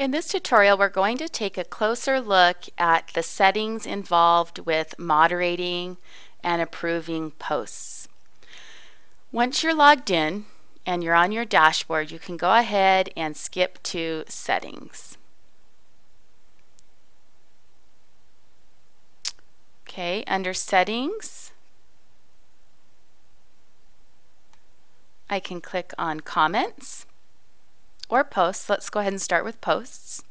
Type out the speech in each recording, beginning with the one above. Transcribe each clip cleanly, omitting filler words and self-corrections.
In this tutorial, we're going to take a closer look at the settings involved with moderating and approving posts. Once you're logged in and you're on your dashboard, you can go ahead and skip to Settings. Okay, under Settings, I can click on Comments or Posts. Let's go ahead and start with Posts.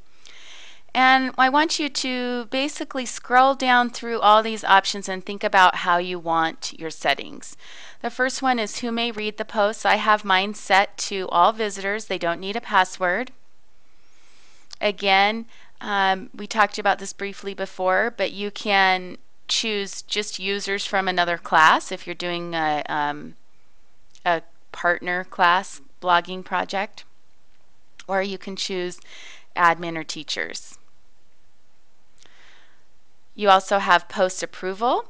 And I want you to basically scroll down through all these options and think about how you want your settings. The first one is who may read the posts. I have mine set to all visitors. They don't need a password. Again, we talked about this briefly before, but you can choose just users from another class if you're doing a partner class blogging project, or you can choose admin or teachers. You also have post approval,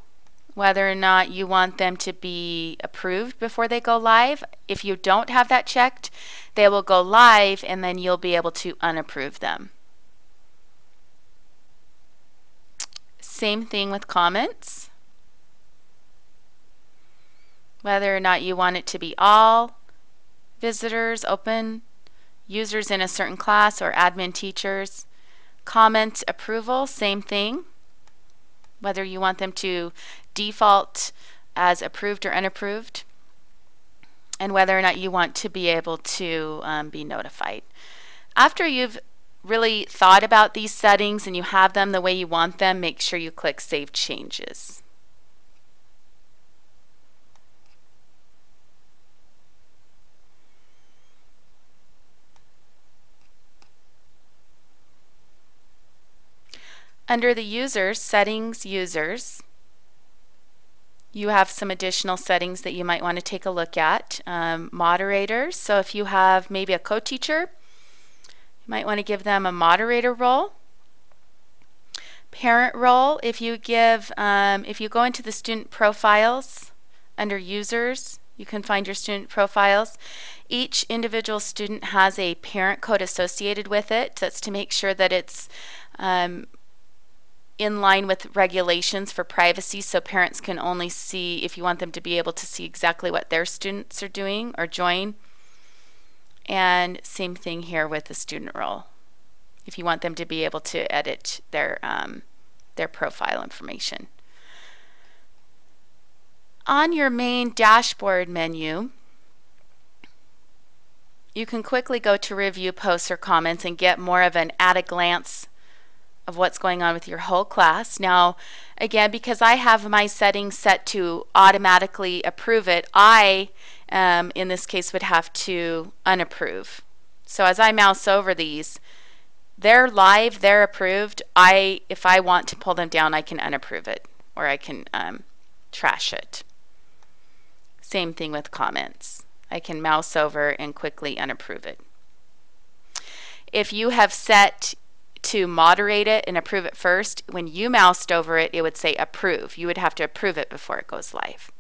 whether or not you want them to be approved before they go live. If you don't have that checked, they will go live and then you'll be able to unapprove them. Same thing with comments. Whether or not you want it to be all visitors, open users in a certain class, or admin teachers. Comment approval, same thing. Whether you want them to default as approved or unapproved, and whether or not you want to be able to be notified. After you've really thought about these settings and you have them the way you want them, make sure you click Save Changes. Under the Users, Settings, Users, you have some additional settings that you might want to take a look at. Moderators, so if you have maybe a co-teacher, you might want to give them a moderator role. Parent role, if you go into the student profiles, under Users, you can find your student profiles. Each individual student has a parent code associated with it. That's to make sure that it's in line with regulations for privacy, so parents can only see, if you want them to be able to see exactly what their students are doing or join. And same thing here with the student role, if you want them to be able to edit their profile information. On your main dashboard menu, you can quickly go to review posts or comments and get more of an at-a-glance of what's going on with your whole class. Now, again, because I have my settings set to automatically approve it, I, in this case, would have to unapprove. So as I mouse over these, they're live, they're approved. If I want to pull them down, I can unapprove it, or I can trash it. Same thing with comments. I can mouse over and quickly unapprove it. If you have set to moderate it and approve it first, when you moused over it, it would say approve. You would have to approve it before it goes live.